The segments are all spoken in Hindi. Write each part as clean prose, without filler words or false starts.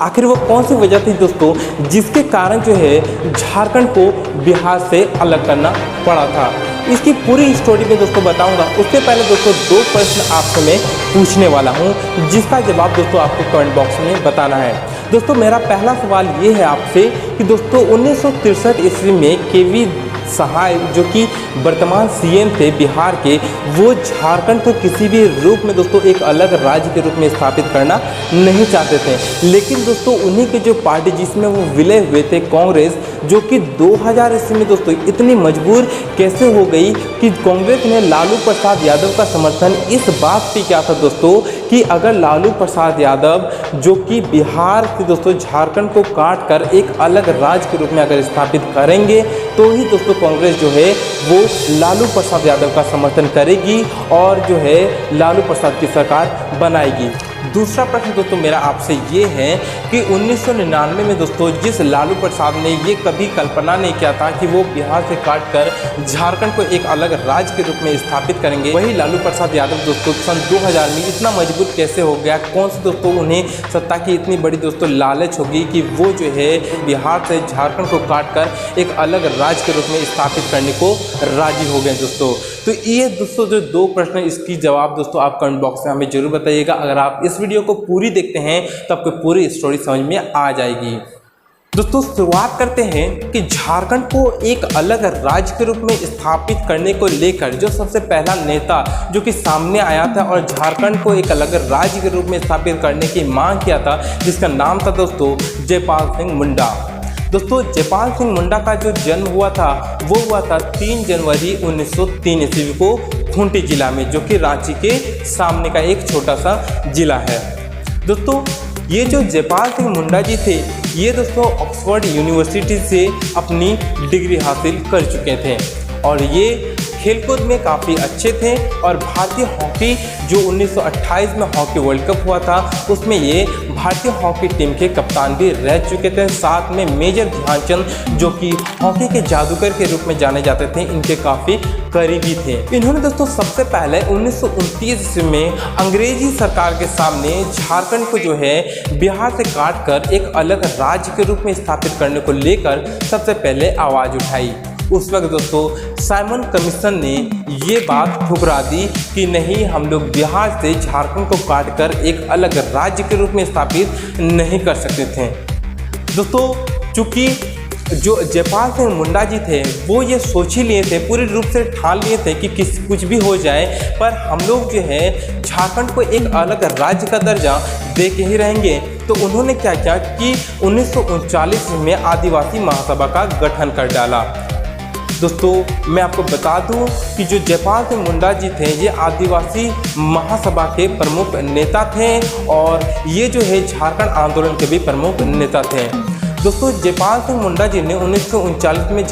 आखिर वो कौन सी वजह थी दोस्तों जिसके कारण जो है झारखंड को बिहार से अलग करना पड़ा था। इसकी पूरी स्टोरी में दोस्तों बताऊंगा। उससे पहले दोस्तों दो प्रश्न आपसे मैं पूछने वाला हूं जिसका जवाब दोस्तों आपको कमेंट बॉक्स में बताना है। दोस्तों मेरा पहला सवाल ये है आपसे कि दोस्तों 1963 ईस्वी में केवी सहाय जो कि वर्तमान सीएम थे बिहार के, वो झारखंड को किसी भी रूप में दोस्तों एक अलग राज्य के रूप में स्थापित करना नहीं चाहते थे। लेकिन दोस्तों उन्हीं के जो पार्टी जिसमें वो विलय हुए थे कांग्रेस, जो कि 2000 ईस्वी में दोस्तों इतनी मजबूर कैसे हो गई कि कांग्रेस ने लालू प्रसाद यादव का समर्थन इस बात पे किया था दोस्तों कि अगर लालू प्रसाद यादव जो कि बिहार से दोस्तों झारखंड को काट कर एक अलग राज्य के रूप में अगर स्थापित करेंगे तो ही दोस्तों कांग्रेस जो है वो लालू प्रसाद यादव का समर्थन करेगी और जो है लालू प्रसाद की सरकार बनाएगी। दूसरा प्रश्न दोस्तों मेरा आपसे ये है कि 1999 में दोस्तों जिस लालू प्रसाद ने ये कभी कल्पना नहीं किया था कि वो बिहार से काटकर झारखंड को एक अलग राज्य के रूप में स्थापित करेंगे, वही लालू प्रसाद यादव दोस्तों सन 2000 में इतना मजबूत कैसे हो गया? कौन से दोस्तों उन्हें सत्ता की इतनी बड़ी दोस्तों लालच होगी कि वो जो है बिहार से झारखंड को काटकर एक अलग राज्य के रूप में स्थापित करने को राजी हो गए दोस्तों। तो ये दोस्तों जो दो प्रश्न, इसकी जवाब दोस्तों आप कमेंट बॉक्स में हमें जरूर बताइएगा। अगर आप इस वीडियो को पूरी देखते हैं तो आपको पूरी स्टोरी समझ में आ जाएगी। दोस्तों शुरुआत करते हैं कि झारखंड को एक अलग राज्य के रूप में स्थापित करने को लेकर जो सबसे पहला नेता जो कि सामने आया था और झारखंड को एक अलग राज्य के रूप में स्थापित करने की मांग किया था, जिसका नाम था दोस्तों जयपाल सिंह मुंडा। दोस्तों जयपाल सिंह मुंडा का जो जन्म हुआ था वो हुआ था 3 जनवरी 1903 ईस्वी को खूंटी जिला में, जो कि रांची के सामने का एक छोटा सा जिला है। दोस्तों ये जो जयपाल सिंह मुंडा जी थे ये दोस्तों ऑक्सफोर्ड यूनिवर्सिटी से अपनी डिग्री हासिल कर चुके थे और ये खेलकूद में काफ़ी अच्छे थे और भारतीय हॉकी जो 1928 में हॉकी वर्ल्ड कप हुआ था उसमें ये भारतीय हॉकी टीम के कप्तान भी रह चुके थे। साथ में मेजर ध्यानचंद जो कि हॉकी के जादूगर के रूप में जाने जाते थे, इनके काफ़ी करीबी थे। इन्होंने दोस्तों सबसे पहले 1929 में अंग्रेजी सरकार के सामने झारखंड को जो है बिहार से काट कर एक अलग राज्य के रूप में स्थापित करने को लेकर सबसे पहले आवाज़ उठाई। उस वक्त दोस्तों साइमन कमीशन ने ये बात ठुकरा दी कि नहीं, हम लोग बिहार से झारखंड को काटकर एक अलग राज्य के रूप में स्थापित नहीं कर सकते थे। दोस्तों चूँकि जो जयपाल सिंह मुंडा जी थे वो ये सोच ही लिए थे, पूरी रूप से ठान लिए थे कि कुछ भी हो जाए पर हम लोग जो है झारखंड को एक अलग राज्य का दर्जा दे के ही रहेंगे। तो उन्होंने क्या किया कि 1939 में आदिवासी महासभा का गठन कर डाला। दोस्तों मैं आपको बता दूं कि जो जयपाल सिंह मुंडा जी थे ये आदिवासी महासभा के प्रमुख नेता थे और ये जो है झारखंड आंदोलन के भी प्रमुख नेता थे। दोस्तों जयपाल सिंह मुंडा जी ने 1939 में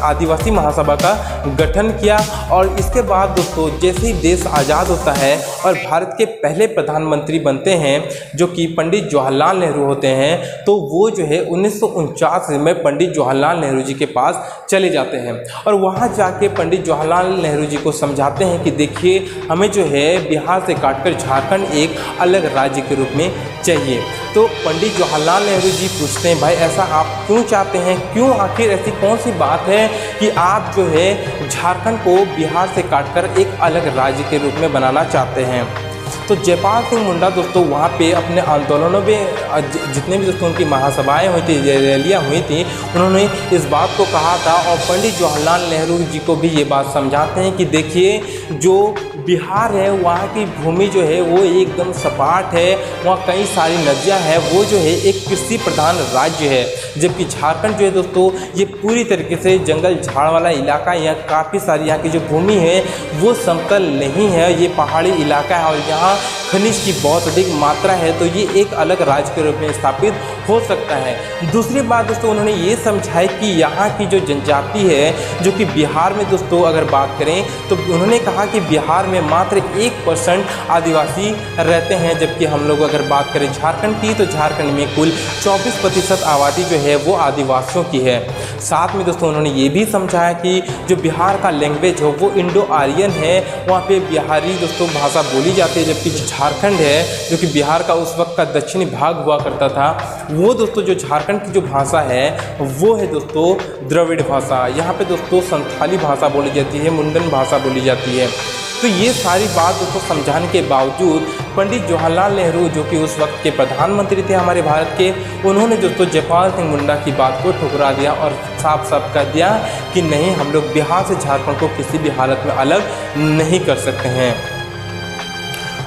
आदिवासी महासभा का गठन किया और इसके बाद दोस्तों जैसे ही देश आज़ाद होता है और भारत के पहले प्रधानमंत्री बनते हैं जो कि पंडित जवाहरलाल नेहरू होते हैं, तो वो जो है 1949 में पंडित जवाहरलाल नेहरू जी के पास चले जाते हैं और वहाँ जाके पंडित जवाहरलाल नेहरू जी को समझाते हैं कि देखिए हमें जो है बिहार से काटकर झारखंड एक अलग राज्य के रूप में चाहिए। तो पंडित जवाहरलाल नेहरू जी पूछते हैं भाई ऐसा आप क्यों चाहते हैं, क्यों, आखिर ऐसी कौन सी बात है कि आप जो है झारखंड को बिहार से काटकर एक अलग राज्य के रूप में बनाना चाहते हैं। तो जयपाल सिंह मुंडा दोस्तों वहाँ पे अपने आंदोलनों में जितने भी दोस्तों उनकी महासभाएं हुई थी, रैलियाँ हुई थी, उन्होंने इस बात को कहा था और पंडित जवाहरलाल नेहरू जी को भी ये बात समझाते हैं कि देखिए जो बिहार है वहाँ की भूमि जो है वो एकदम सपाट है, वहाँ कई सारी नदियाँ हैं, वो जो है एक कृषि प्रधान राज्य है, जबकि झारखंड जो है दोस्तों ये पूरी तरीके से जंगल झाड़ वाला इलाका है। यहाँ काफ़ी सारी यहाँ की जो भूमि है वो समतल नहीं है, ये पहाड़ी इलाका है और यहाँ खनिज की बहुत अधिक मात्रा है, तो ये एक अलग राज्य के रूप में स्थापित हो सकता है। दूसरी बात दोस्तों उन्होंने ये समझाई कि यहाँ की जो जनजाति है जो कि बिहार में दोस्तों अगर बात करें तो उन्होंने कहा कि बिहार में मात्र 1% आदिवासी रहते हैं, जबकि हम लोग अगर बात करें झारखंड की तो झारखंड में कुल 24% आबादी जो है वो आदिवासियों की है। साथ में दोस्तों उन्होंने ये भी समझाया कि जो बिहार का लैंग्वेज हो वो इंडो आर्यन है, वहाँ पे बिहारी दोस्तों भाषा बोली जाती है, जबकि जो झारखंड है जो कि बिहार का उस वक्त का दक्षिणी भाग हुआ करता था, वो दोस्तों जो झारखंड की जो भाषा है वो है दोस्तों द्रविड़ भाषा। यहाँ पे दोस्तों संथाली भाषा बोली जाती है, मुंडन भाषा बोली जाती है। तो ये सारी बात दोस्तों समझाने के बावजूद पंडित जवाहरलाल नेहरू जो कि उस वक्त के प्रधानमंत्री थे हमारे भारत के, उन्होंने दोस्तों जयपाल सिंह मुंडा की बात को ठुकरा दिया और साफ साफ कह दिया कि नहीं, हम लोग बिहार से झारखंड को किसी भी हालत में अलग नहीं कर सकते हैं।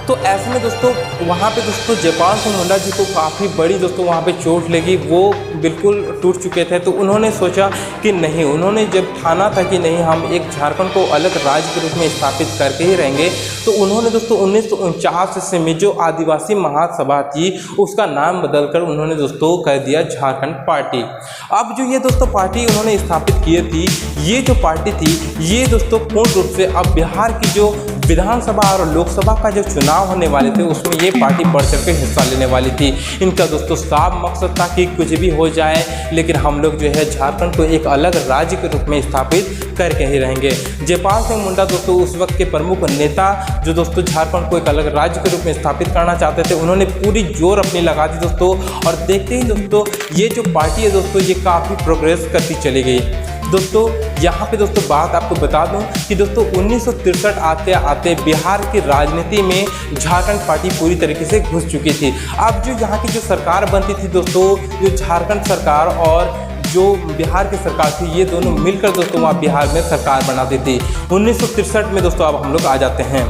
तो ऐसे में दोस्तों वहाँ पे दोस्तों जयपाल सिंह मुंडा जी को काफ़ी बड़ी दोस्तों वहाँ पे चोट लगी, वो बिल्कुल टूट चुके थे। तो उन्होंने सोचा कि नहीं, उन्होंने जब ठाना था कि नहीं हम एक झारखंड को अलग राज्य के रूप में स्थापित करके ही रहेंगे, तो उन्होंने दोस्तों 1949 में जो आदिवासी महासभा थी उसका नाम बदलकर उन्होंने दोस्तों कर दिया झारखंड पार्टी। अब जो ये दोस्तों पार्टी उन्होंने स्थापित की थी, ये जो पार्टी थी ये दोस्तों पूर्ण रूप से अब बिहार की जो विधानसभा और लोकसभा का जो चुनाव होने वाले थे उसमें ये पार्टी बढ़ चढ़ के हिस्सा लेने वाली थी। इनका दोस्तों साफ मकसद था कि कुछ भी हो जाए लेकिन हम लोग जो है झारखंड को एक अलग राज्य के रूप में स्थापित करके ही रहेंगे। जयपाल सिंह मुंडा दोस्तों उस वक्त के प्रमुख नेता जो दोस्तों झारखंड को एक अलग राज्य के रूप में स्थापित करना चाहते थे, उन्होंने पूरी जोर अपनी लगा दी दोस्तों, और देखते ही दोस्तों ये जो पार्टी है दोस्तों ये काफ़ी प्रोग्रेस करती चली गई। दोस्तों यहाँ पे दोस्तों बात आपको बता दूं कि दोस्तों 1963 आते आते बिहार की राजनीति में झारखंड पार्टी पूरी तरीके से घुस चुकी थी। अब जो यहाँ की जो सरकार बनती थी दोस्तों, जो झारखंड सरकार और जो बिहार की सरकार थी ये दोनों मिलकर दोस्तों वहाँ बिहार में सरकार बनाती थी। 1963 में दोस्तों अब हम लोग आ जाते हैं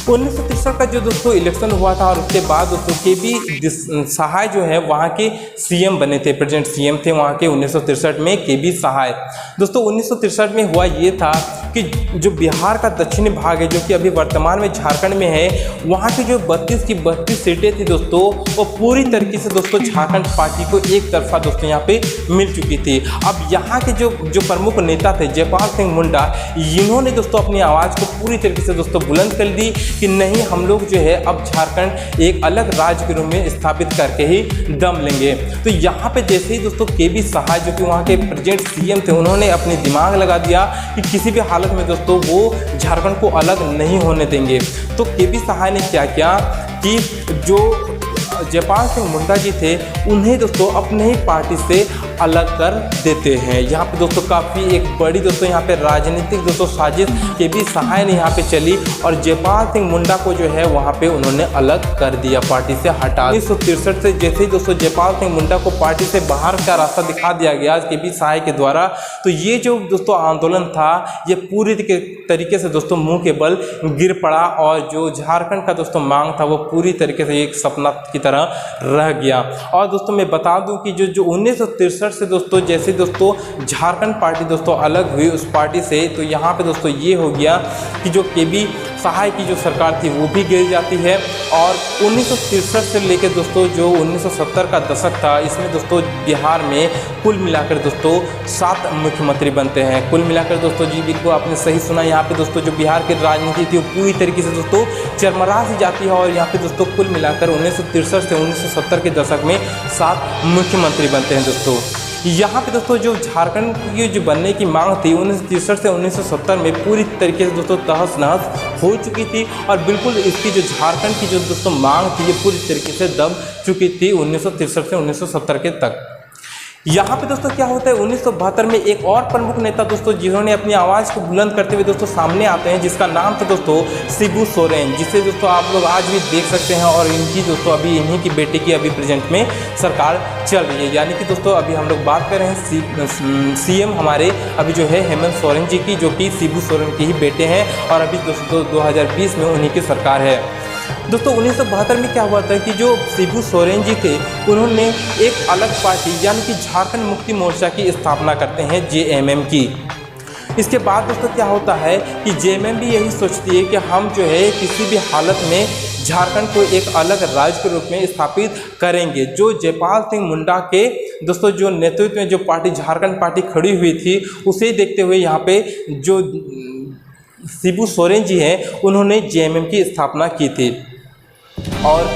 1963 का जो दोस्तों इलेक्शन हुआ था और उसके बाद दोस्तों केबी सहाय जो है वहाँ के सीएम बने थे, प्रेजेंट सीएम थे वहाँ के 1963 में केबी सहाय। दोस्तों 1963 में हुआ ये था कि जो बिहार का दक्षिणी भाग है जो कि अभी वर्तमान में झारखंड में है, वहाँ की जो 32 की 32 सीटें थी दोस्तों वो पूरी तरीके से दोस्तों झारखंड पार्टी को एक तरफा दोस्तों यहाँ पे मिल चुकी थी। अब यहाँ के जो प्रमुख नेता थे जयपाल सिंह मुंडा, इन्होंने दोस्तों अपनी आवाज़ को पूरी तरीके से दोस्तों बुलंद कर दी कि नहीं, हम लोग जो है अब झारखंड एक अलग राज्य के रूप में स्थापित करके ही दम लेंगे। तो यहाँ पे जैसे ही दोस्तों केबी सहाय जो कि वहाँ के प्रेजेंट सीएम थे, उन्होंने अपनी दिमाग लगा दिया कि किसी भी हालत में दोस्तों वो झारखंड को अलग नहीं होने देंगे। तो केबी सहाय ने क्या किया कि जो जयपाल सिंह मुंडा जी थे उन्हें दोस्तों अपने ही पार्टी से अलग कर देते हैं। यहाँ पे दोस्तों काफ़ी एक बड़ी दोस्तों यहाँ पे राजनीतिक दोस्तों साजिश केबी सहाय ने यहाँ पे चली और जयपाल सिंह मुंडा को जो है वहाँ पे उन्होंने अलग कर दिया, पार्टी से हटा। 1963 से जैसे ही दोस्तों जयपाल सिंह मुंडा को पार्टी से बाहर का रास्ता दिखा दिया गया केबी सहाय के द्वारा, तो ये जो दोस्तों आंदोलन था ये पूरी तरीके से दोस्तों मुँह के बल गिर पड़ा और जो झारखंड का दोस्तों मांग था वो पूरी तरीके से एक सपना की तरह रह गया। और दोस्तों मैं बता दूं कि जो 1963 से दोस्तों जैसे दोस्तों झारखंड पार्टी दोस्तों अलग हुई उस पार्टी से, तो यहाँ पे दोस्तों ये हो गया कि जो केबी सहाय की जो सरकार थी वो भी गिर जाती है। और 1963 से लेकर दोस्तों जो 1970 का दशक था, इसमें दोस्तों बिहार में कुल मिलाकर दोस्तों 7 मुख्यमंत्री बनते हैं। कुल मिलाकर दोस्तों जी बिल्कुल आपने सही सुना, यहाँ पे दोस्तों जो बिहार की राजनीति थी वो पूरी तरीके से दोस्तों चरमरा सी जाती है। और यहाँ पे दोस्तों कुल मिलाकर 1963 से 1970 के दशक में 7 मुख्यमंत्री बनते हैं दोस्तों। यहाँ पे दोस्तों जो झारखंड की जो बनने की मांग थी 1963 से 1970 में पूरी तरीके से दोस्तों तहस नहस हो चुकी थी और बिल्कुल इसकी जो झारखंड की जो दोस्तों मांग थी ये पूरी तरीके से दब चुकी थी 1963 से 1970 के तक। यहाँ पे दोस्तों क्या होता है 1972 में एक और प्रमुख नेता दोस्तों जिन्होंने अपनी आवाज़ को बुलंद करते हुए दोस्तों सामने आते हैं, जिसका नाम था दोस्तों शिबू सोरेन, जिसे दोस्तों आप लोग आज भी देख सकते हैं। और इनकी दोस्तों अभी इन्हीं की बेटी की अभी प्रेजेंट में सरकार चल रही है, यानी कि दोस्तों अभी हम लोग बात कर रहे हैं सीएम हमारे अभी जो है हेमंत सोरेन जी की, जो कि शिबू सोरेन के ही बेटे हैं और अभी दोस्तों 2020 में उन्हीं की सरकार है। दोस्तों 1972 में क्या हुआ था कि जो शिबू सोरेन जी थे उन्होंने एक अलग पार्टी यानी कि झारखंड मुक्ति मोर्चा की स्थापना करते हैं जेएमएम की। इसके बाद दोस्तों क्या होता है कि जेएमएम भी यही सोचती है कि हम जो है किसी भी हालत में झारखंड को एक अलग राज्य के रूप में स्थापित करेंगे। जो जयपाल सिंह मुंडा के दोस्तों जो नेतृत्व में जो पार्टी झारखंड पार्टी खड़ी हुई थी उसे देखते हुए यहाँ पे जो शिबू सोरेन जी हैं, उन्होंने जेएमएम की स्थापना की थी। और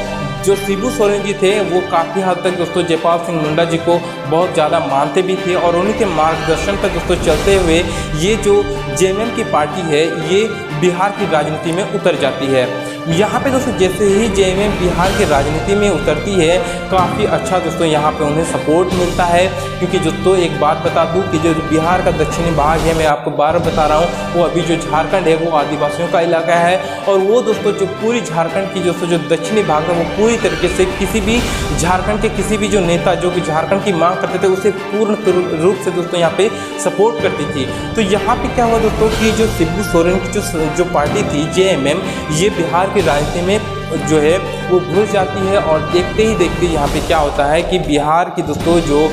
जो शिबू सोरेन जी थे वो काफ़ी हद तक दोस्तों जयपाल सिंह मुंडा जी को बहुत ज़्यादा मानते भी थे और उन्हीं के मार्गदर्शन पर दोस्तों चलते हुए ये जो जेएमएम की पार्टी है ये बिहार की राजनीति में उतर जाती है। यहाँ पे दोस्तों जैसे ही जेएमएम बिहार की राजनीति में उतरती है काफ़ी अच्छा दोस्तों यहाँ पे उन्हें सपोर्ट मिलता है, क्योंकि दोस्तों एक बात बता दूँ कि जो बिहार का दक्षिणी भाग है, मैं आपको बार बता रहा हूँ, वो अभी जो झारखंड है वो आदिवासियों का इलाका है। और वो दोस्तों जो पूरी झारखंड की दोस्तों जो दक्षिणी भाग है वो पूरी तरीके से किसी भी झारखंड के किसी भी जो नेता जो कि झारखंड की मांग करते थे उसे पूर्ण रूप से दोस्तों यहाँ पे सपोर्ट करती थी। तो यहाँ पे क्या हुआ दोस्तों कि जो शिबू सोरेन की जो पार्टी थी जेएमएम, ये बिहार की राजनीति में जो है वो घुस जाती है और देखते ही देखते यहाँ पे क्या होता है कि बिहार की दोस्तों जो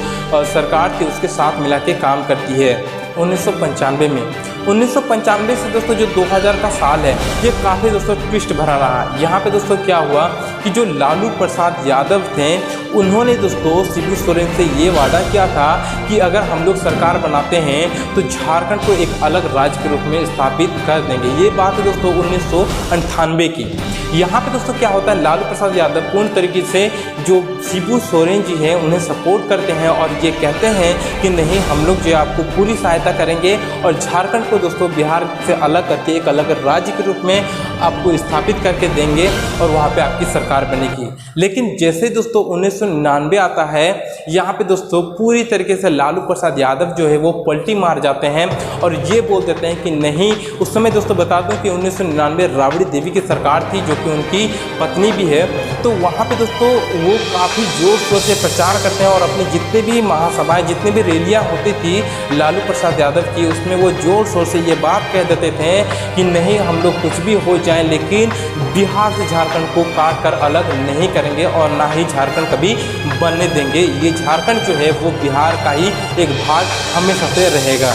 सरकार थी उसके साथ मिला के काम करती है 1995 में। 1995 से दोस्तों जो 2000 का साल है ये काफ़ी दोस्तों ट्विस्ट भरा रहा। यहाँ पे दोस्तों क्या हुआ कि जो लालू प्रसाद यादव थे उन्होंने दोस्तों शिबू सोरेन से ये वादा किया था कि अगर हम लोग सरकार बनाते हैं तो झारखंड को एक अलग राज्य के रूप में स्थापित कर देंगे। ये बात है दोस्तों 1998 की। यहाँ पे दोस्तों क्या होता है, लालू प्रसाद यादव पूर्ण तरीके से जो शिबू सोरेन जी हैं उन्हें सपोर्ट करते हैं और ये कहते हैं कि नहीं, हम लोग जो आपको पूरी सहायता करेंगे और झारखंड को दोस्तों बिहार से अलग करके एक अलग राज्य के रूप में आपको स्थापित करके देंगे और वहाँ पे आपकी सरकार बनेगी। लेकिन जैसे दोस्तों 1999 आता है, यहाँ पे दोस्तों पूरी तरीके से लालू प्रसाद यादव जो है वो पलटी मार जाते हैं और ये बोल देते हैं कि नहीं। उस समय दोस्तों बता दूं कि 1999 राबड़ी देवी की सरकार थी जो कि उनकी पत्नी भी है। तो वहाँ पे दोस्तों वो काफ़ी जोर शोर से प्रचार करते हैं और अपनी जितने भी महासभाएं जितनी भी रैलियाँ होती थी लालू प्रसाद यादव की, उसमें वो जोर शोर से ये बात कह देते थे कि नहीं, हम लोग कुछ भी हो जाए लेकिन बिहार से झारखंड को काट कर अलग नहीं करेंगे और ना ही झारखंड कभी बनने देंगे। ये झारखंड जो है वो बिहार का ही एक भाग हमेशा से रहेगा।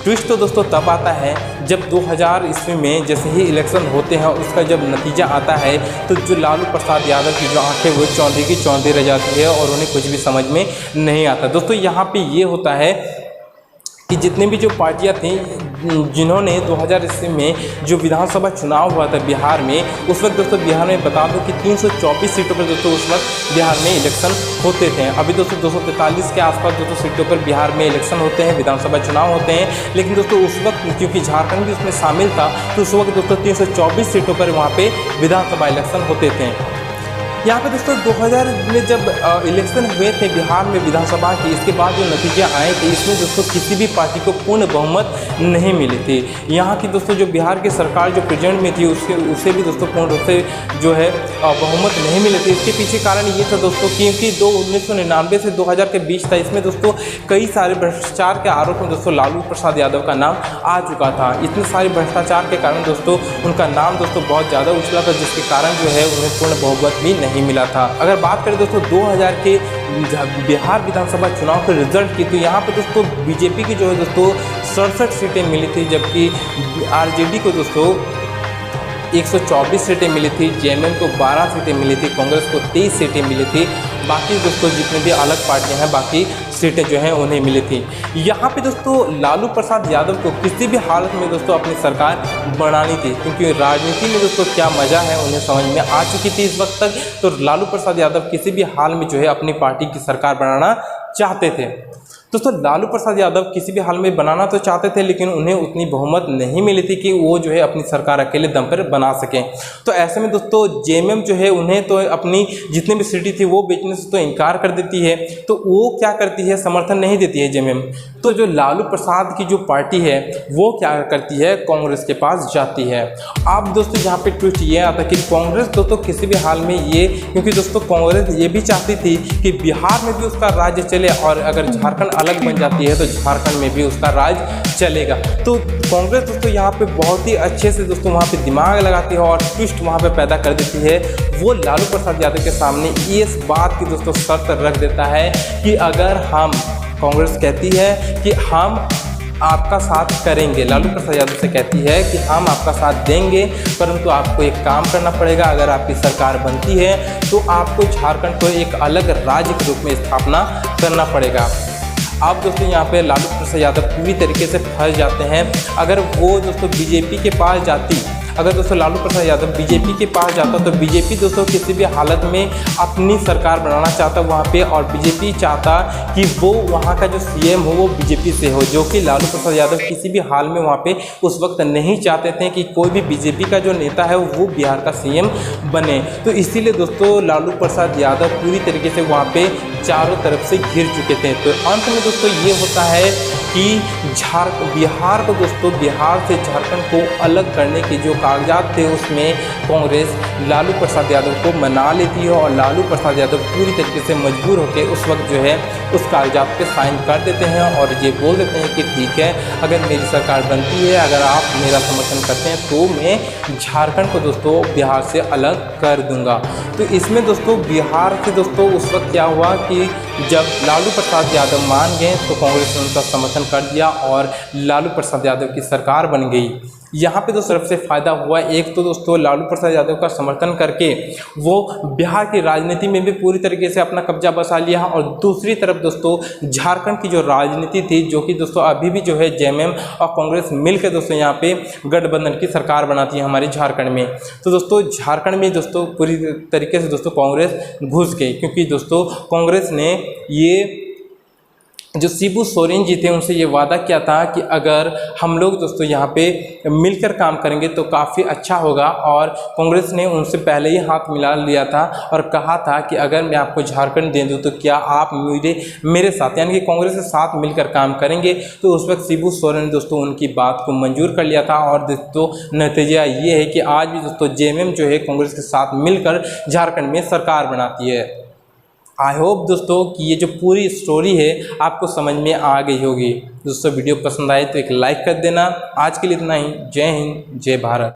ट्विस्ट तो दोस्तों तब आता है जब 2000 ईस्वी में जैसे ही इलेक्शन होते हैं उसका जब नतीजा आता है तो जो लालू प्रसाद यादव की जो आंखें वो चौंधी की चौंधी रह जाती है और उन्हें कुछ भी समझ में नहीं आता। दोस्तों यहाँ पे ये होता है कि जितने भी जो पार्टियां थी जिन्होंने 2000 ईस्वी में जो विधानसभा चुनाव हुआ था बिहार में, उस वक्त दोस्तों बिहार में बता दो कि 324 सीटों पर दोस्तों उस वक्त बिहार में इलेक्शन होते थे। अभी दोस्तों 243 के आसपास दोस्तों सीटों पर बिहार में इलेक्शन होते हैं, विधानसभा चुनाव होते हैं। लेकिन दोस्तों उस वक्त क्योंकि झारखंड भी उसमें शामिल था तो उस वक्त दोस्तों 324 सीटों पर वहाँ पे विधानसभा इलेक्शन होते थे। यहाँ पे दोस्तों 2000 में जब इलेक्शन हुए थे बिहार में विधानसभा की, इसके बाद जो नतीजे आए थे इसमें दोस्तों किसी भी पार्टी को पूर्ण बहुमत नहीं मिली थी। यहाँ की दोस्तों जो बिहार की सरकार जो प्रेजेंट में थी उसे भी दोस्तों पूर्ण रूप से जो है बहुमत नहीं मिले थे। इसके पीछे कारण ये था दोस्तों क्योंकि 1999 से 2000 के बीच था, इसमें दोस्तों कई सारे भ्रष्टाचार के आरोप में दोस्तों लालू प्रसाद यादव का नाम आ चुका था। इतने सारे भ्रष्टाचार के कारण दोस्तों उनका नाम दोस्तों बहुत ज़्यादा उछला था, जिसके कारण जो है उन्हें पूर्ण बहुमत भी नहीं मिला था। अगर बात करें दोस्तों 2000 के बिहार विधानसभा चुनाव के रिजल्ट की, तो यहाँ पे दोस्तों बीजेपी की जो है दोस्तों 67 सीटें मिली थी, जबकि आरजेडी को दोस्तों 124 सीटें मिली थी, जेएमएम को 12 सीटें मिली थी, कांग्रेस को 23 सीटें मिली थी। बाकी दोस्तों जितने भी अलग पार्टियां हैं बाकी सीटें जो हैं उन्हें मिली थी। यहाँ पे दोस्तों लालू प्रसाद यादव को किसी भी हालत में दोस्तों अपनी सरकार बनानी थी, क्योंकि राजनीति में दोस्तों क्या मज़ा है उन्हें समझ में आ चुकी थी इस वक्त तक। तो लालू प्रसाद यादव किसी भी हाल में जो है अपनी पार्टी की सरकार बनाना चाहते थे। दोस्तों लालू प्रसाद यादव किसी भी हाल में बनाना तो चाहते थे, लेकिन उन्हें उतनी बहुमत नहीं मिली थी कि वो जो है अपनी सरकार अकेले दम पर बना सकें। तो ऐसे में दोस्तों जेएमएम जो है उन्हें तो अपनी जितनी भी सीटें थी वो बेचने से तो इनकार कर देती है। तो वो क्या करती है, समर्थन नहीं देती है जेएमएम। तो जो लालू प्रसाद की जो पार्टी है वो क्या करती है, कांग्रेस के पास जाती है। अब दोस्तों यहाँ पे ट्विस्ट ये आता है कि कांग्रेस दोस्तों किसी भी हाल में ये, क्योंकि दोस्तों कांग्रेस ये भी चाहती थी कि बिहार में भी उसका राज्य चले और अगर झारखंड अलग बन जाती है तो झारखंड में भी उसका राज चलेगा। तो कांग्रेस दोस्तों यहाँ पे बहुत ही अच्छे से दोस्तों वहाँ पे दिमाग लगाती है और ट्विस्ट वहाँ पे पैदा कर देती है। वो लालू प्रसाद यादव के सामने इस बात की दोस्तों शर्त रख देता है कि अगर हम, कांग्रेस कहती है कि हम आपका साथ करेंगे, लालू प्रसाद यादव से कहती है कि हम आपका साथ देंगे, परंतु आपको एक काम करना पड़ेगा। अगर आपकी सरकार बनती है तो आपको झारखंड को एक अलग राज्य के रूप में स्थापना करना पड़ेगा। अब दोस्तों यहाँ पे लालू प्रसाद यादव पूरी तरीके से फंस जाते हैं। अगर वो दोस्तों बीजेपी के पास जाती, अगर दोस्तों लालू प्रसाद यादव बीजेपी के पास जाता तो बीजेपी दोस्तों किसी भी हालत में अपनी सरकार बनाना चाहता वहाँ पे, और बीजेपी चाहता कि वो वहाँ का जो सीएम हो वो बीजेपी से हो, जो कि लालू प्रसाद यादव किसी भी हाल में वहाँ पे उस वक्त नहीं चाहते थे कि कोई भी बीजेपी का जो नेता है वो बिहार का सीएम बने। तो इसीलिए दोस्तों लालू प्रसाद यादव पूरी तरीके से वहाँ पे चारों तरफ से घिर चुके थे। तो अंत में दोस्तों ये होता है कि बिहार को दोस्तों, बिहार से झारखंड को अलग करने के जो कागजात थे उसमें कांग्रेस लालू प्रसाद यादव को मना लेती है, और लालू प्रसाद यादव पूरी तरीके से मजबूर होकर उस वक्त जो है उस कागजात पे साइन कर देते हैं और ये बोल देते हैं कि ठीक है, अगर मेरी सरकार बनती है, अगर आप मेरा समर्थन करते हैं तो मैं झारखंड को दोस्तों बिहार से अलग कर दूंगा। तो इसमें दोस्तों बिहार से दोस्तों उस वक्त क्या हुआ कि जब लालू प्रसाद यादव मान गए तो कांग्रेस ने उनका समर्थन कर दिया और लालू प्रसाद यादव की सरकार बन गई। यहाँ पे दोस्तों सबसे फ़ायदा हुआ, एक तो दोस्तों लालू प्रसाद यादव का समर्थन करके वो बिहार की राजनीति में भी पूरी तरीके से अपना कब्जा बसा लिया, और दूसरी तरफ दोस्तों झारखंड की जो राजनीति थी, जो कि दोस्तों अभी भी जो है जेएमएम और कांग्रेस मिलकर दोस्तों यहाँ पे गठबंधन की सरकार बनाती है हमारे झारखंड में। तो दोस्तों झारखंड में दोस्तों पूरी तरीके से दोस्तों कांग्रेस घुस गई, क्योंकि दोस्तों कांग्रेस ने ये जो शिबू सोरेन जी थे उनसे ये वादा किया था कि अगर हम लोग दोस्तों यहाँ पे मिलकर काम करेंगे तो काफ़ी अच्छा होगा, और कांग्रेस ने उनसे पहले ही हाथ मिला लिया था और कहा था कि अगर मैं आपको झारखंड दे दूँ तो क्या आप मेरे साथ यानी कि कांग्रेस के साथ मिलकर काम करेंगे। तो उस वक्त शिबू सोरेन ने दोस्तों उनकी बात को मंजूर कर लिया था, और दोस्तों नतीजा ये है कि आज भी दोस्तों जेएमएम जो है कांग्रेस के साथ मिलकर झारखंड में सरकार बनाती है। आई होप दोस्तों कि ये जो पूरी स्टोरी है आपको समझ में आ गई होगी। दोस्तों वीडियो पसंद आए तो एक लाइक कर देना। आज के लिए इतना ही। जय हिंद, जय भारत।